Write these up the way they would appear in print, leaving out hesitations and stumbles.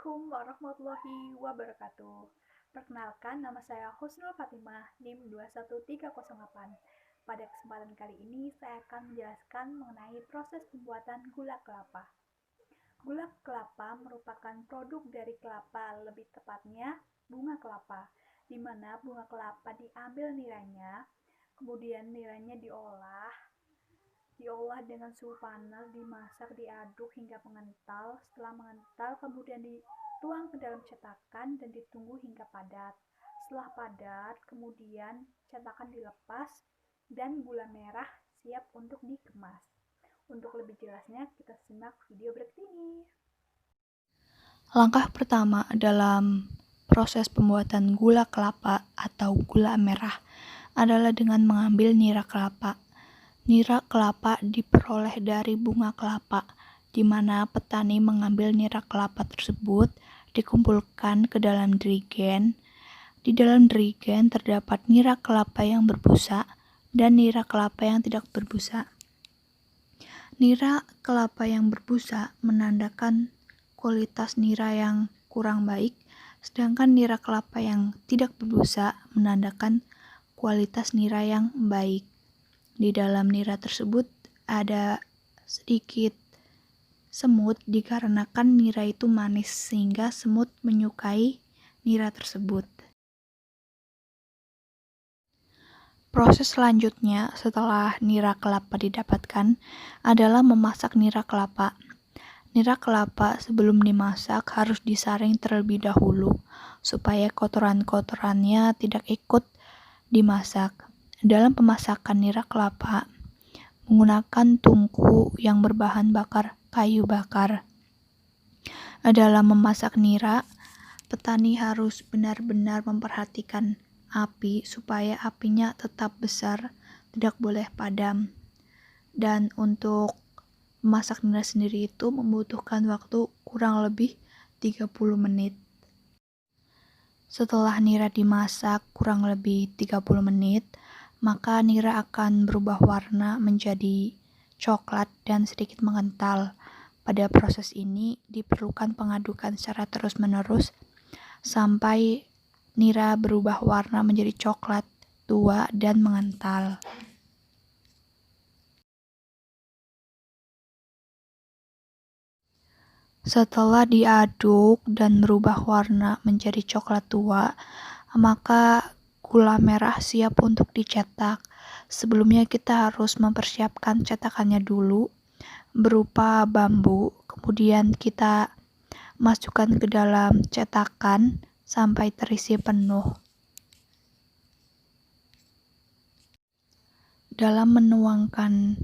Assalamualaikum warahmatullahi wabarakatuh. Perkenalkan, nama saya Husnul Fatimah, NIM 21308. Pada kesempatan kali ini, saya akan menjelaskan mengenai proses pembuatan gula kelapa. Gula kelapa merupakan produk dari kelapa, lebih tepatnya bunga kelapa, di mana bunga kelapa diambil niranya, kemudian niranya diolah dengan suhu panas, dimasak, diaduk hingga mengental. Setelah mengental, kemudian dituang ke dalam cetakan dan ditunggu hingga padat. Setelah padat, kemudian cetakan dilepas dan gula merah siap untuk dikemas. Untuk lebih jelasnya, kita simak video berikut ini. Langkah pertama dalam proses pembuatan gula kelapa atau gula merah adalah dengan mengambil nira kelapa. Nira kelapa diperoleh dari bunga kelapa, di mana petani mengambil nira kelapa tersebut dikumpulkan ke dalam jerigen. Di dalam jerigen terdapat nira kelapa yang berbusa dan nira kelapa yang tidak berbusa. Nira kelapa yang berbusa menandakan kualitas nira yang kurang baik, sedangkan nira kelapa yang tidak berbusa menandakan kualitas nira yang baik. Di dalam nira tersebut ada sedikit semut dikarenakan nira itu manis sehingga semut menyukai nira tersebut. Proses selanjutnya setelah nira kelapa didapatkan adalah memasak nira kelapa. Nira kelapa sebelum dimasak harus disaring terlebih dahulu supaya kotoran-kotorannya tidak ikut dimasak. Dalam pemasakan nira kelapa menggunakan tungku yang berbahan bakar kayu bakar. Dalam memasak nira, petani harus benar-benar memperhatikan api supaya apinya tetap besar, tidak boleh padam. Dan untuk memasak nira sendiri itu membutuhkan waktu kurang lebih 30 menit. Setelah nira dimasak kurang lebih 30 menit, maka nira akan berubah warna menjadi coklat dan sedikit mengental. Pada proses ini diperlukan pengadukan secara terus-menerus sampai nira berubah warna menjadi coklat tua dan mengental. Setelah diaduk dan berubah warna menjadi coklat tua, maka gula merah siap untuk dicetak. Sebelumnya kita harus mempersiapkan cetakannya dulu berupa bambu, kemudian kita masukkan ke dalam cetakan sampai terisi penuh. Dalam menuangkan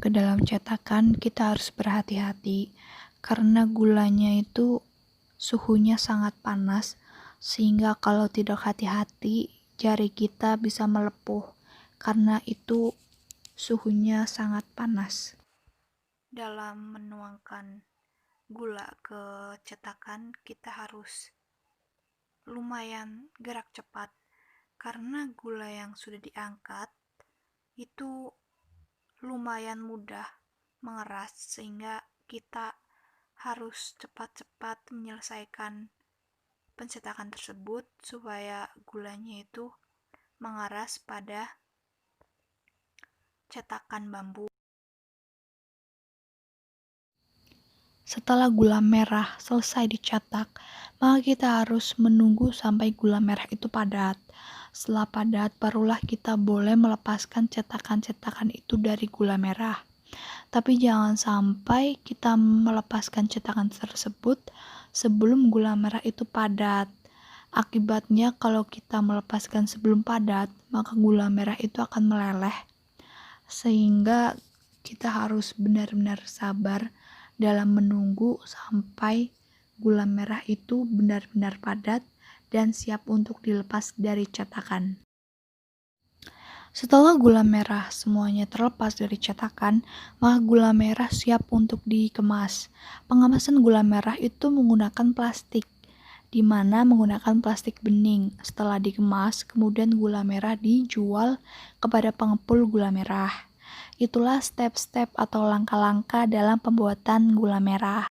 ke dalam cetakan kita harus berhati-hati karena gulanya itu suhunya sangat panas sehingga kalau tidak hati-hati jari kita bisa melepuh karena itu suhunya sangat panas. Dalam menuangkan gula ke cetakan kita harus lumayan gerak cepat karena gula yang sudah diangkat itu lumayan mudah mengeras sehingga kita harus cepat-cepat menyelesaikan pencetakan tersebut supaya gulanya itu mengeras pada cetakan bambu. Setelah gula merah selesai dicetak, maka kita harus menunggu sampai gula merah itu padat. Setelah padat, barulah kita boleh melepaskan cetakan-cetakan itu dari gula merah. Tapi jangan sampai kita melepaskan cetakan tersebut sebelum gula merah itu padat. Akibatnya kalau kita melepaskan sebelum padat, maka gula merah itu akan meleleh. Sehingga kita harus benar-benar sabar dalam menunggu sampai gula merah itu benar-benar padat dan siap untuk dilepas dari cetakan. Setelah gula merah semuanya terlepas dari cetakan, maka gula merah siap untuk dikemas. Pengemasan gula merah itu menggunakan plastik, di mana menggunakan plastik bening. Setelah dikemas, kemudian gula merah dijual kepada pengepul gula merah. Itulah step-step atau langkah-langkah dalam pembuatan gula merah.